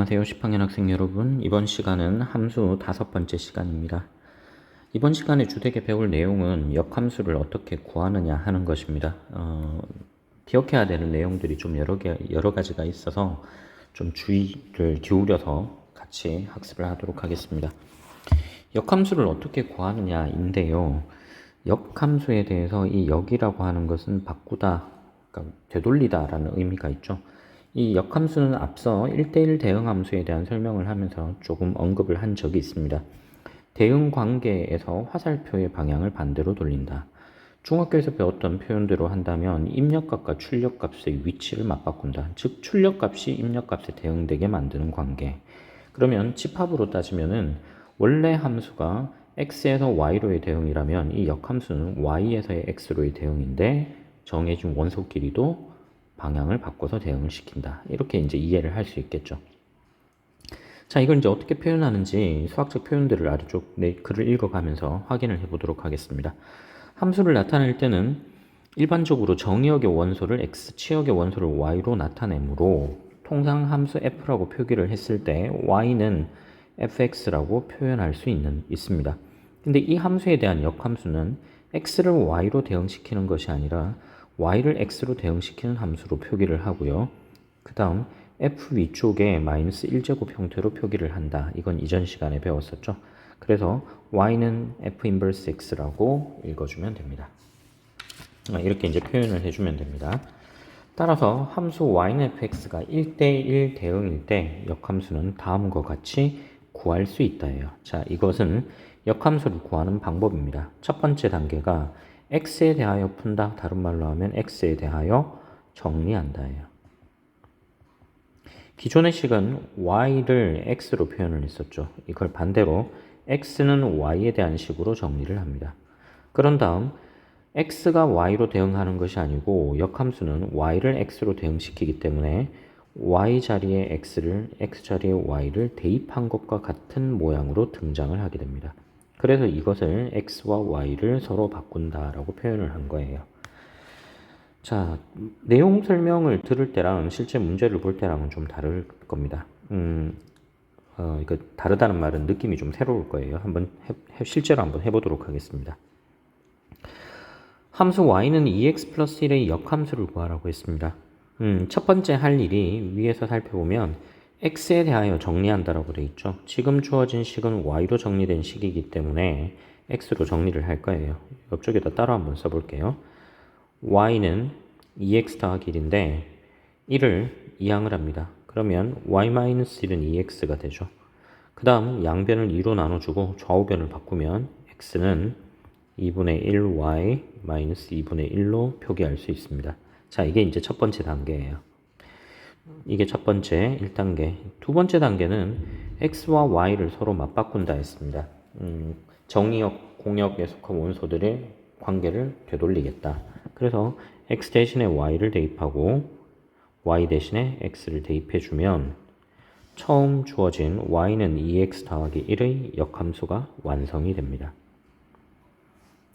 안녕하세요. 10학년 학생 여러분. 이번 시간은 함수 5번째 시간입니다. 이번 시간에 주되게 배울 내용은 역함수를 어떻게 구하느냐 하는 것입니다. 기억해야 되는 내용들이 좀 여러 가지가 있어서 좀 주의를 기울여서 같이 학습을 하도록 하겠습니다. 역함수를 어떻게 구하느냐인데요. 역함수에 대해서 이 역이라고 하는 것은 바꾸다, 그러니까 되돌리다 라는 의미가 있죠. 이 역함수는 앞서 1대1 대응함수에 대한 설명을 하면서 조금 언급을 한 적이 있습니다. 대응 관계에서 화살표의 방향을 반대로 돌린다. 중학교에서 배웠던 표현대로 한다면 입력값과 출력값의 위치를 맞바꾼다. 즉 출력값이 입력값에 대응되게 만드는 관계. 그러면 집합으로 따지면은 원래 함수가 x에서 y로의 대응이라면 이 역함수는 y에서의 x로의 대응인데 정해진 원소 길이도 방향을 바꿔서 대응을 시킨다. 이렇게 이제 이해를 할 수 있겠죠. 자, 이걸 이제 어떻게 표현하는지 수학적 표현들을 아래쪽 내 글을 읽어가면서 확인을 해보도록 하겠습니다. 함수를 나타낼 때는 일반적으로 정의역의 원소를 x, 치역의 원소를 y로 나타내므로 통상 함수 f라고 표기를 했을 때 y는 fx라고 표현할 수 있습니다. 근데 이 함수에 대한 역함수는 x를 y로 대응시키는 것이 아니라 y를 x로 대응시키는 함수로 표기를 하고요. 그 다음 f 위쪽에 마이너스 1제곱 형태로 표기를 한다. 이건 이전 시간에 배웠었죠. 그래서 y는 f 인버스 x라고 읽어주면 됩니다. 이렇게 이제 표현을 해주면 됩니다. 따라서 함수 y는 fx가 1대1 대응일 때 역함수는 다음과 같이 구할 수 있다예요. 자, 이것은 역함수를 구하는 방법입니다. 첫 번째 단계가 x에 대하여 푼다. 다른 말로 하면 x에 대하여 정리한다예요. 기존의 식은 y를 x로 표현을 했었죠. 이걸 반대로 x는 y에 대한 식으로 정리를 합니다. 그런 다음 x가 y로 대응하는 것이 아니고 역함수는 y를 x로 대응시키기 때문에 y 자리에 x를 x 자리에 y를 대입한 것과 같은 모양으로 등장을 하게 됩니다. 그래서 이것을 x와 y를 서로 바꾼다라고 표현을 한 거예요. 자, 내용 설명을 들을 때랑 실제 문제를 볼 때랑은 좀 다를 겁니다. 이거 다르다는 말은 느낌이 좀 새로울 거예요. 실제로 한번 해보도록 하겠습니다. 함수 y는 2x 플러스 1의 역함수를 구하라고 했습니다. 첫 번째 할 일이 위에서 살펴보면 x에 대하여 정리한다라고 되어 있죠. 지금 주어진 식은 y로 정리된 식이기 때문에 x로 정리를 할 거예요. 옆쪽에다 따로 한번 써볼게요. y는 2x 더하기 1인데 1을 이항을 합니다. 그러면 y-1은 2x가 되죠. 그 다음 양변을 2로 나눠주고 좌우변을 바꾸면 x는 2분의 1y 2분의 1로 표기할 수 있습니다. 자, 이게 이제 첫 번째 단계예요. 이게 첫 번째 1단계. 두 번째 단계는 x와 y를 서로 맞바꾼다 했습니다. 정의역, 공역에 속한 원소들의 관계를 되돌리겠다. 그래서 x 대신에 y를 대입하고 y 대신에 x를 대입해주면 처음 주어진 y는 2x 더하기 1의 역함수가 완성이 됩니다.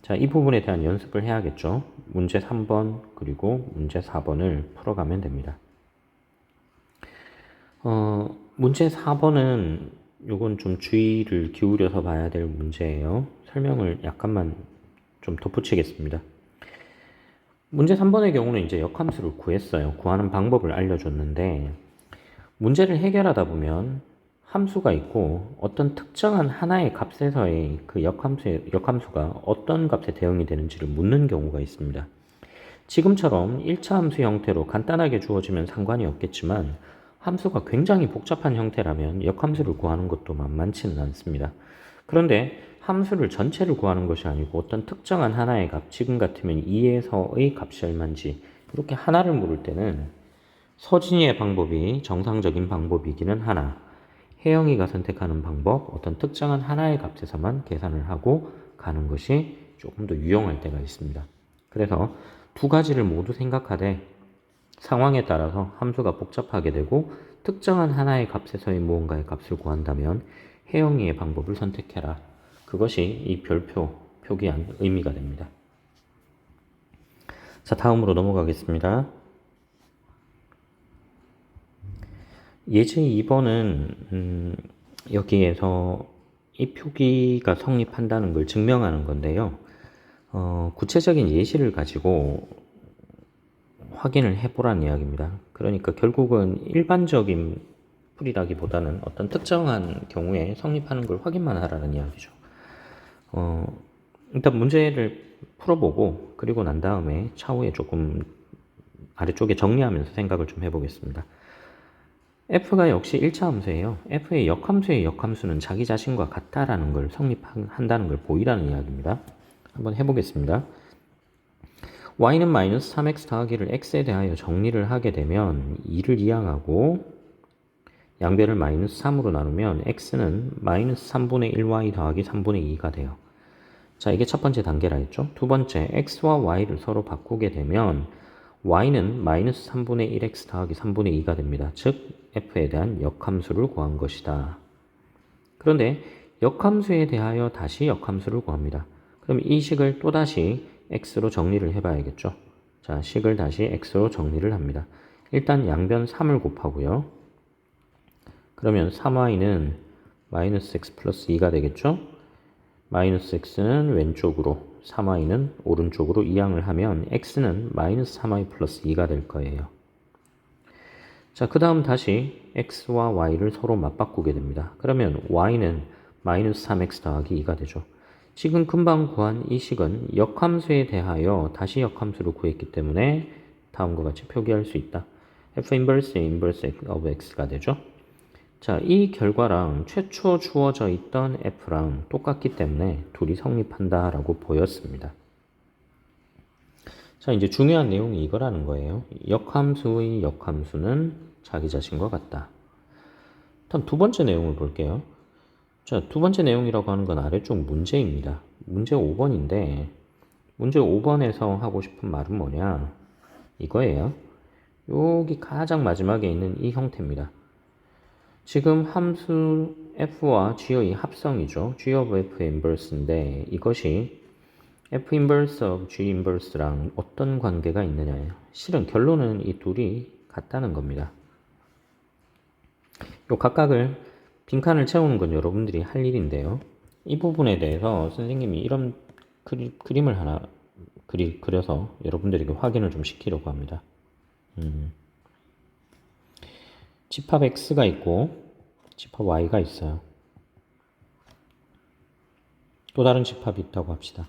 자, 이 부분에 대한 연습을 해야겠죠. 문제 3번 그리고 문제 4번을 풀어가면 됩니다. 문제 4번은 요건 좀 주의를 기울여서 봐야 될 문제예요. 설명을 약간만 좀 덧붙이겠습니다. 문제 3번의 경우는 이제 역함수를 구했어요. 구하는 방법을 알려줬는데 문제를 해결하다 보면 함수가 있고 어떤 특정한 하나의 값에서의 그 역함수가 어떤 값에 대응이 되는지를 묻는 경우가 있습니다. 지금처럼 1차 함수 형태로 간단하게 주어지면 상관이 없겠지만 함수가 굉장히 복잡한 형태라면 역함수를 구하는 것도 만만치는 않습니다. 그런데 함수를 전체를 구하는 것이 아니고 어떤 특정한 하나의 값, 지금 같으면 2에서의 값이 얼마인지 이렇게 하나를 물을 때는 서진이의 방법이 정상적인 방법이기는 하나 혜영이가 선택하는 방법, 어떤 특정한 하나의 값에서만 계산을 하고 가는 것이 조금 더 유용할 때가 있습니다. 그래서 두 가지를 모두 생각하되 상황에 따라서 함수가 복잡하게 되고 특정한 하나의 값에서의 무언가의 값을 구한다면 혜영이의 방법을 선택해라. 그것이 이 별표 표기한 의미가 됩니다. 자, 다음으로 넘어가겠습니다. 예제 2번은 여기에서 이 표기가 성립한다는 걸 증명하는 건데요. 구체적인 예시를 가지고 확인을 해보라는 이야기입니다. 그러니까 결국은 일반적인 풀이라기보다는 어떤 특정한 경우에 성립하는 걸 확인만 하라는 이야기죠. 일단 문제를 풀어보고 그리고 난 다음에 차후에 조금 아래쪽에 정리하면서 생각을 좀 해보겠습니다. f가 역시 1차 함수예요. f의 역함수의 역함수는 자기 자신과 같다라는 걸 성립한다는 걸 보이라는 이야기입니다. 한번 해보겠습니다. y는 마이너스 3x 더하기를 x에 대하여 정리를 하게 되면 2를 이항하고 양변을 마이너스 3으로 나누면 x는 마이너스 3분의 1y 더하기 3분의 2가 돼요. 자, 이게 첫 번째 단계라 했죠. 두 번째, x와 y를 서로 바꾸게 되면 y는 마이너스 3분의 1x 더하기 3분의 2가 됩니다. 즉, f에 대한 역함수를 구한 것이다. 그런데 역함수에 대하여 다시 역함수를 구합니다. 그럼 이 식을 또다시 x로 정리를 해봐야겠죠. 자, 식을 다시 x로 정리를 합니다. 일단 양변 3을 곱하고요. 그러면 3y는 마이너스 x 플러스 2가 되겠죠. 마이너스 x는 왼쪽으로, 3y는 오른쪽으로 이항을 하면 x는 마이너스 3y 플러스 2가 될 거예요. 자, 그 다음 다시 x와 y를 서로 맞바꾸게 됩니다. 그러면 y는 마이너스 3x 더하기 2가 되죠. 지금 금방 구한 이 식은 역함수에 대하여 다시 역함수를 구했기 때문에 다음과 같이 표기할 수 있다. f 인버스 인버스 of x가 되죠. 자, 이 결과랑 최초 주어져 있던 f랑 똑같기 때문에 둘이 성립한다라고 보였습니다. 자, 이제 중요한 내용이 이거라는 거예요. 역함수의 역함수는 자기 자신과 같다. 다음 두 번째 내용을 볼게요. 자, 두 번째 내용이라고 하는 건 아래쪽 문제입니다. 문제 5번인데 문제 5번에서 하고 싶은 말은 뭐냐? 이거예요. 여기 가장 마지막에 있는 이 형태입니다. 지금 함수 f와 g의 합성이죠. g of f의 inverse인데 이것이 f inverse of g inverse랑 어떤 관계가 있느냐예요. 실은 결론은 이 둘이 같다는 겁니다. 요 각각을 빈칸을 채우는 건 여러분들이 할 일인데요. 이 부분에 대해서 선생님이 이런 그림을 하나 그려서 여러분들에게 확인을 좀 시키려고 합니다. 집합 x가 있고 집합 y가 있어요. 또 다른 집합이 있다고 합시다.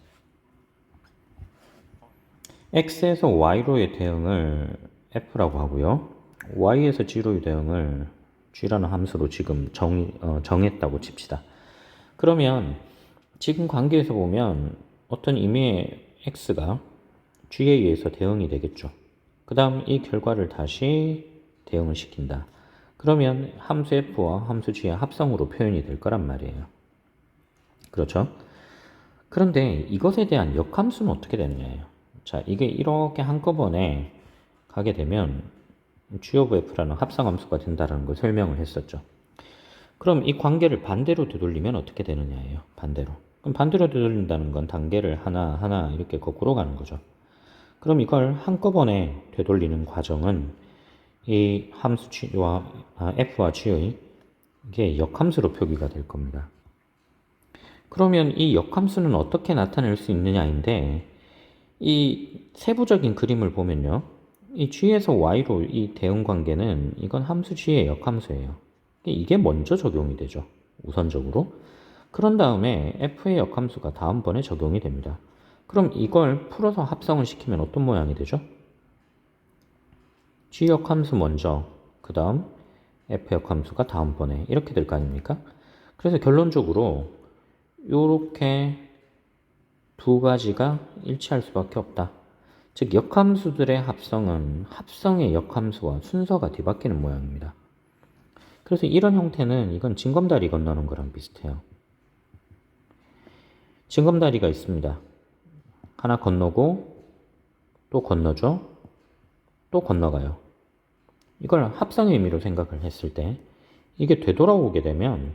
x에서 y로의 대응을 f라고 하고요. y에서 g로의 대응을 g라는 함수로 지금 정했다고 칩시다. 그러면 지금 관계에서 보면 어떤 의미의 x가 g에 의해서 대응이 되겠죠. 그 다음 이 결과를 다시 대응을 시킨다. 그러면 함수 f와 함수 g의 합성으로 표현이 될 거란 말이에요. 그렇죠? 그런데 이것에 대한 역함수는 어떻게 되느냐예요. 자, 이게 이렇게 한꺼번에 가게 되면 g of f라는 합성함수가 된다는 걸 설명을 했었죠. 그럼 이 관계를 반대로 되돌리면 어떻게 되느냐예요. 반대로. 그럼 반대로 되돌린다는 건 단계를 하나하나 이렇게 거꾸로 가는 거죠. 그럼 이걸 한꺼번에 되돌리는 과정은 이 함수 f와 g의 이게 역함수로 표기가 될 겁니다. 그러면 이 역함수는 어떻게 나타낼 수 있느냐인데 이 세부적인 그림을 보면요. 이 g에서 y로 이 대응 관계는 이건 함수 g의 역함수예요. 이게 먼저 적용이 되죠. 우선적으로. 그런 다음에 f의 역함수가 다음번에 적용이 됩니다. 그럼 이걸 풀어서 합성을 시키면 어떤 모양이 되죠? g 역함수 먼저, 그 다음 f 역함수가 다음번에 이렇게 될 거 아닙니까? 그래서 결론적으로 이렇게 두 가지가 일치할 수밖에 없다. 즉 역함수들의 합성은 합성의 역함수와 순서가 뒤바뀌는 모양입니다. 그래서 이런 형태는 이건 징검다리 건너는 거랑 비슷해요. 징검다리가 있습니다. 하나 건너고 또 건너죠. 또 건너가요. 이걸 합성의 의미로 생각을 했을 때 이게 되돌아오게 되면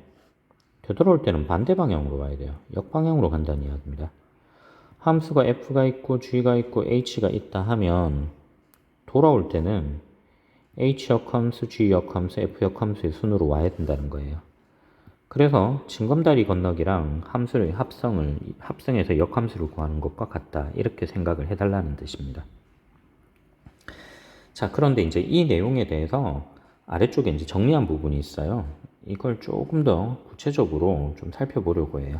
되돌아올 때는 반대 방향으로 가야 돼요. 역방향으로 간다는 이야기입니다. 함수가 f가 있고 g가 있고 h가 있다 하면 돌아올 때는 H역함수, G역함수, F역함수의 순으로 와야 된다는 거예요. 그래서 징검다리 건너기랑 함수의 합성해서 역함수를 구하는 것과 같다. 이렇게 생각을 해달라는 뜻입니다. 자, 그런데 이제 이 내용에 대해서 아래쪽에 이제 정리한 부분이 있어요. 이걸 조금 더 구체적으로 좀 살펴보려고 해요.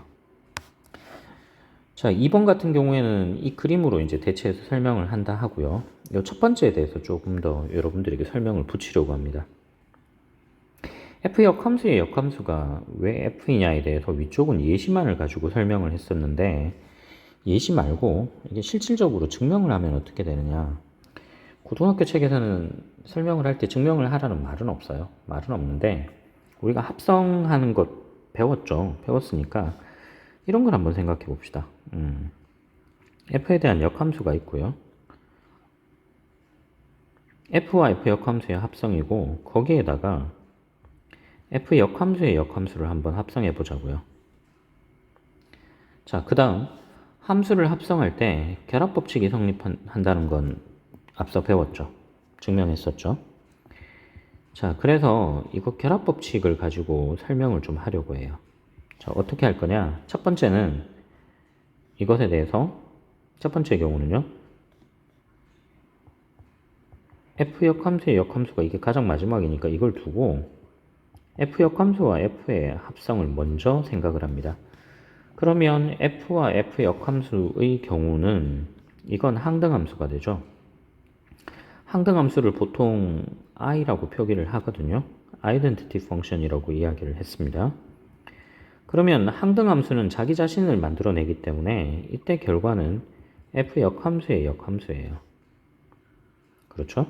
자, 2번 같은 경우에는 이 그림으로 이제 대체해서 설명을 한다 하고요. 이 첫 번째에 대해서 조금 더 여러분들에게 설명을 붙이려고 합니다. F역함수의 역함수가 왜 F이냐에 대해서 위쪽은 예시만을 가지고 설명을 했었는데, 예시 말고 이게 실질적으로 증명을 하면 어떻게 되느냐. 고등학교 책에서는 설명을 할 때 증명을 하라는 말은 없어요. 말은 없는데, 우리가 합성하는 것 배웠죠. 배웠으니까 이런 걸 한번 생각해 봅시다. F에 대한 역함수가 있고요. F와 F 역함수의 합성이고, 거기에다가 F 역함수의 역함수를 한번 합성해 보자고요. 자, 그 다음 함수를 합성할 때 결합법칙이 성립한다는 건 앞서 배웠죠. 증명했었죠. 자, 그래서 이거 결합법칙을 가지고 설명을 좀 하려고 해요. 자, 어떻게 할 거냐? 첫 번째는 이것에 대해서 첫 번째 경우는요. F 역함수의 역함수가 이게 가장 마지막이니까 이걸 두고 F 역함수와 F의 합성을 먼저 생각을 합니다. 그러면 F와 F 역함수의 경우는 이건 항등함수가 되죠. 항등함수를 보통 I라고 표기를 하거든요. Identity Function이라고 이야기를 했습니다. 그러면 항등함수는 자기 자신을 만들어내기 때문에 이때 결과는 F 역함수의 역함수예요. 그렇죠?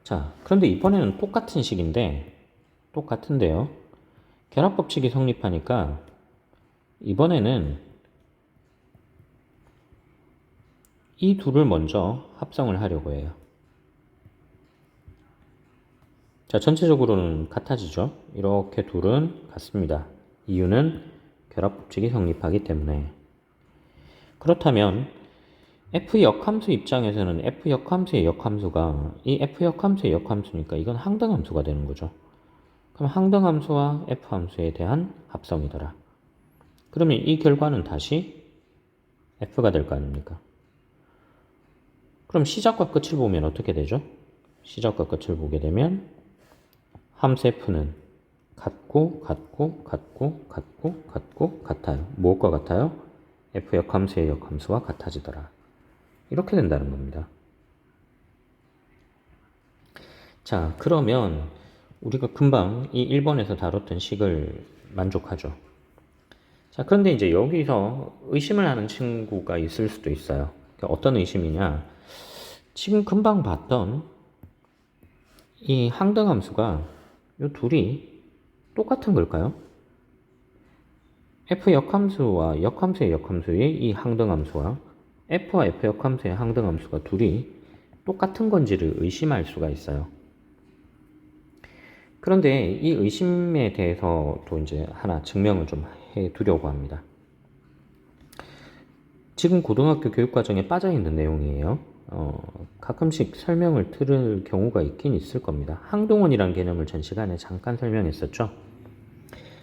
자, 그런데 이번에는 똑같은 식인데 똑같은데요. 결합법칙이 성립하니까 이번에는 이 둘을 먼저 합성을 하려고 해요. 자, 전체적으로는 같아지죠. 이렇게 둘은 같습니다. 이유는 결합법칙이 성립하기 때문에. 그렇다면 F 역함수 입장에서는 F 역함수의 역함수가 이 F 역함수의 역함수니까 이건 항등함수가 되는 거죠. 그럼 항등함수와 F함수에 대한 합성이더라. 그러면 이 결과는 다시 F가 될 거 아닙니까? 그럼 시작과 끝을 보면 어떻게 되죠? 시작과 끝을 보게 되면 함수 F는 같고 같아요. 무엇과 같아요? F 역함수의 역함수와 같아지더라. 이렇게 된다는 겁니다. 자, 그러면 우리가 금방 이 1번에서 다뤘던 식을 만족하죠. 자, 그런데 이제 여기서 의심을 하는 친구가 있을 수도 있어요. 그러니까 어떤 의심이냐? 지금 금방 봤던 이 항등함수가 이 둘이 똑같은 걸까요? F 역함수와 역함수의 역함수의 이 항등함수와 F와 F 역함수의 항등함수가 둘이 똑같은 건지를 의심할 수가 있어요. 그런데 이 의심에 대해서도 이제 하나 증명을 좀 해 두려고 합니다. 지금 고등학교 교육과정에 빠져있는 내용이에요. 가끔씩 설명을 들을 경우가 있긴 있을 겁니다. 항동원이라는 개념을 전 시간에 잠깐 설명했었죠.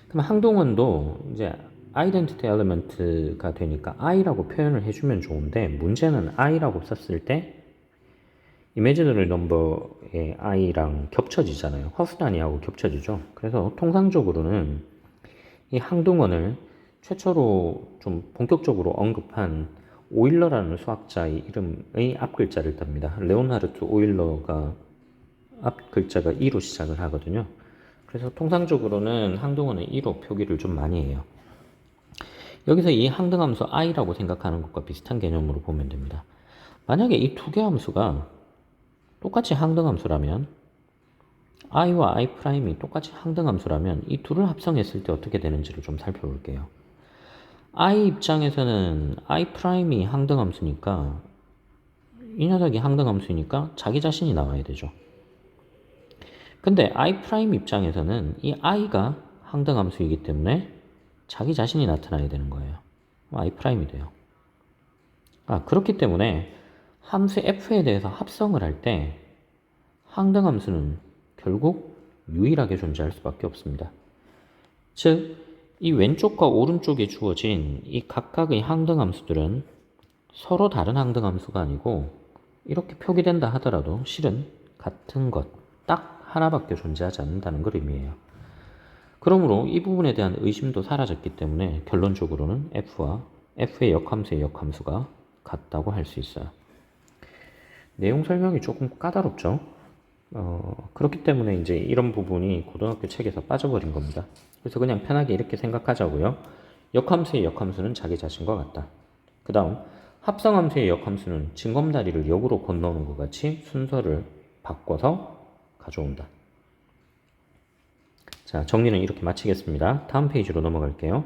그럼 항동원도 이제 아이덴티티 엘리먼트가 되니까 I라고 표현을 해주면 좋은데 문제는 I라고 썼을 때 이미지너리 넘버의 I랑 겹쳐지잖아요. 허스단위하고 겹쳐지죠. 그래서 통상적으로는 이 항동원을 최초로 좀 본격적으로 언급한 오일러라는 수학자의 이름의 앞글자를 땁니다. 레오나르트 오일러가 앞글자가 E로 시작을 하거든요. 그래서 통상적으로는 항등원은 E로 표기를 좀 많이 해요. 여기서 이 항등함수 I라고 생각하는 것과 비슷한 개념으로 보면 됩니다. 만약에 이 두 개 함수가 똑같이 항등함수라면 I와 I'이 똑같이 항등함수라면 이 둘을 합성했을 때 어떻게 되는지를 좀 살펴볼게요. I 입장에서는 I'이 항등함수니까 이 녀석이 항등함수니까 자기 자신이 나와야 되죠. 근데 I' 입장에서는 이 I가 항등함수이기 때문에 자기 자신이 나타나야 되는 거예요. I'이 돼요. 그렇기 때문에 함수 F에 대해서 합성을 할 때 항등함수는 결국 유일하게 존재할 수밖에 없습니다. 즉, 이 왼쪽과 오른쪽에 주어진 이 각각의 항등함수들은 서로 다른 항등함수가 아니고 이렇게 표기된다 하더라도 실은 같은 것, 딱 하나밖에 존재하지 않는다는 걸 의미해요. 그러므로 이 부분에 대한 의심도 사라졌기 때문에 결론적으로는 F와 F의 역함수의 역함수가 같다고 할 수 있어요. 내용 설명이 조금 까다롭죠? 그렇기 때문에 이제 이런 부분이 고등학교 책에서 빠져버린 겁니다. 그래서 그냥 편하게 이렇게 생각하자고요. 역함수의 역함수는 자기 자신과 같다. 그 다음 합성함수의 역함수는 징검다리를 역으로 건너오는 것 같이 순서를 바꿔서 가져온다. 자, 정리는 이렇게 마치겠습니다. 다음 페이지로 넘어갈게요.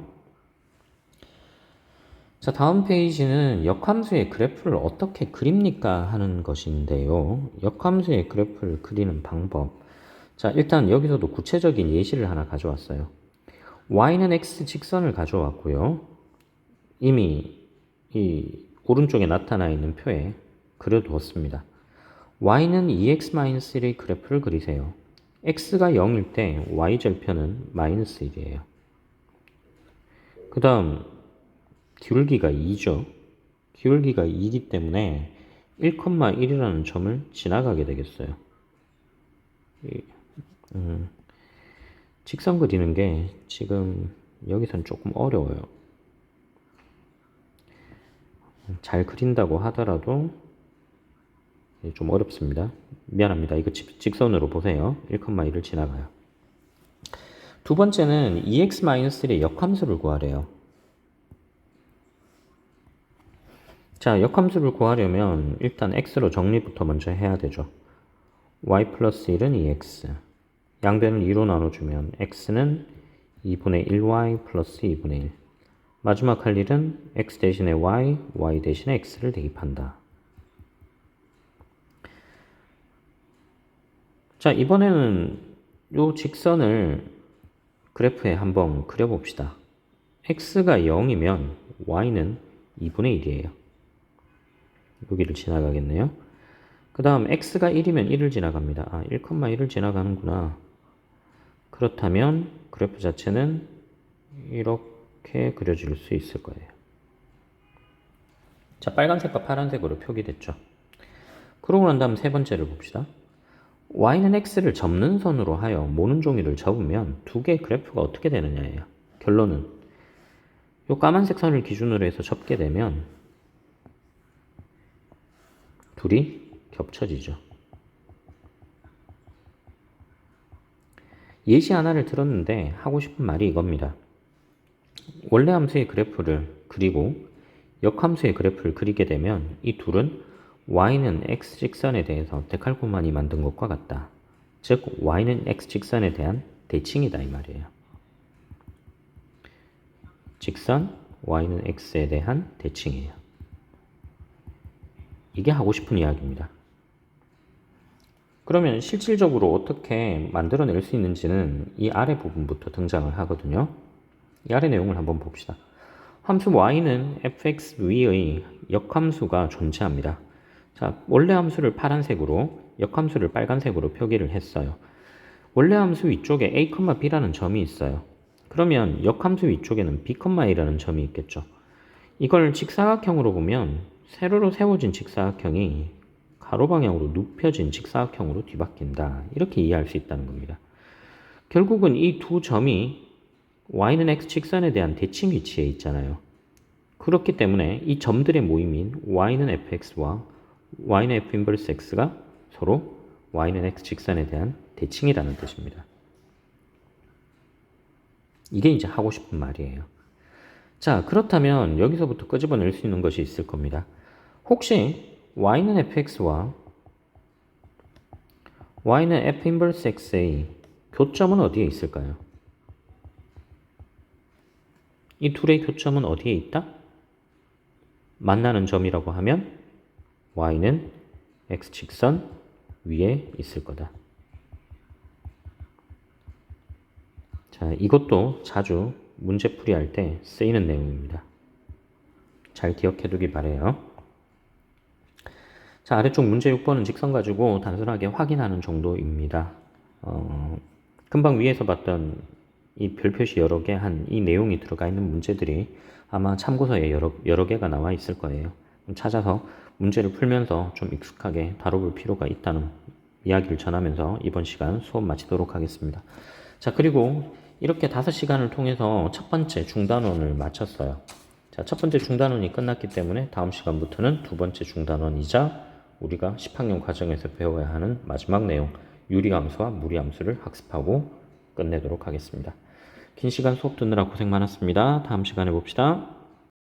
자, 다음 페이지는 역함수의 그래프를 어떻게 그립니까 하는 것인데요. 역함수의 그래프를 그리는 방법. 자, 일단 여기서도 구체적인 예시를 하나 가져왔어요. y는 x 직선을 가져왔고요. 이미 이 오른쪽에 나타나 있는 표에 그려두었습니다. y는 2x-1의 그래프를 그리세요. x가 0일 때 y절편은 마이너스 1이에요. 그 다음 기울기가 2죠. 기울기가 2이기 때문에 1,1이라는 점을 지나가게 되겠어요. 직선 그리는 게 지금 여기선 조금 어려워요. 잘 그린다고 하더라도 좀 어렵습니다. 미안합니다. 이거 직선으로 보세요. 1,1을 지나가요. 두 번째는 2x-1의 역함수를 구하래요. 자, 역함수를 구하려면 일단 x로 정리부터 먼저 해야 되죠. y 플러스 1은 2x. 양변을 2로 나눠주면 x는 2분의 1y 플러스 2분의 1. 마지막 할 일은 x 대신에 y, y 대신에 x를 대입한다. 자, 이번에는 이 직선을 그래프에 한번 그려봅시다. x가 0이면 y는 2분의 1이에요. 여기를 지나가겠네요. 그 다음 x가 1이면 1을 지나갑니다. 아, 1,1을 지나가는구나. 그렇다면 그래프 자체는 이렇게 그려질 수 있을 거예요. 자, 빨간색과 파란색으로 표기됐죠. 그러고 난 다음 세 번째를 봅시다. y는 x를 접는 선으로 하여 모는 종이를 접으면 두 개의 그래프가 어떻게 되느냐예요. 결론은 이 까만색 선을 기준으로 해서 접게 되면 둘이 겹쳐지죠. 예시 하나를 들었는데 하고 싶은 말이 이겁니다. 원래 함수의 그래프를 그리고 역함수의 그래프를 그리게 되면 이 둘은 y는 x 직선에 대해서 데칼코마니 만든 것과 같다. 즉 y는 x 직선에 대한 대칭이다 이 말이에요. 직선 y는 x에 대한 대칭이에요. 이게 하고 싶은 이야기입니다. 그러면 실질적으로 어떻게 만들어낼 수 있는지는 이 아래 부분부터 등장을 하거든요. 이 아래 내용을 한번 봅시다. 함수 y는 fx 위의 역함수가 존재합니다. 자, 원래 함수를 파란색으로, 역함수를 빨간색으로 표기를 했어요. 원래 함수 위쪽에 a, b라는 점이 있어요. 그러면 역함수 위쪽에는 b, a라는 점이 있겠죠. 이걸 직사각형으로 보면 세로로 세워진 직사각형이 가로 방향으로 눕혀진 직사각형으로 뒤바뀐다. 이렇게 이해할 수 있다는 겁니다. 결국은 이 두 점이 y는 x 직선에 대한 대칭 위치에 있잖아요. 그렇기 때문에 이 점들의 모임인 y는 fx와 y는 f 인버스 x가 서로 y는 x 직선에 대한 대칭이라는 뜻입니다. 이게 이제 하고 싶은 말이에요. 자, 그렇다면 여기서부터 끄집어낼 수 있는 것이 있을 겁니다. 혹시 y는 fx와 y는 f 인버스 x의 교점은 어디에 있을까요? 이 둘의 교점은 어디에 있다? 만나는 점이라고 하면 y는 x직선 위에 있을 거다. 자, 이것도 자주 문제풀이 할 때 쓰이는 내용입니다. 잘 기억해 두기 바래요. 자, 자, 아래쪽 문제 6번은 직선 가지고 단순하게 확인하는 정도입니다. 금방 위에서 봤던 이 별표시 여러 개 한 이 내용이 들어가 있는 문제들이 아마 참고서에 여러 개가 나와 있을 거예요. 찾아서 문제를 풀면서 좀 익숙하게 다뤄볼 필요가 있다는 이야기를 전하면서 이번 시간 수업 마치도록 하겠습니다. 자, 그리고 이렇게 5시간을 통해서 첫 번째 중단원을 마쳤어요. 자, 첫 번째 중단원이 끝났기 때문에 다음 시간부터는 두 번째 중단원이자 우리가 10학년 과정에서 배워야 하는 마지막 내용, 유리함수와 무리함수를 학습하고 끝내도록 하겠습니다. 긴 시간 수업 듣느라 고생 많았습니다. 다음 시간에 봅시다.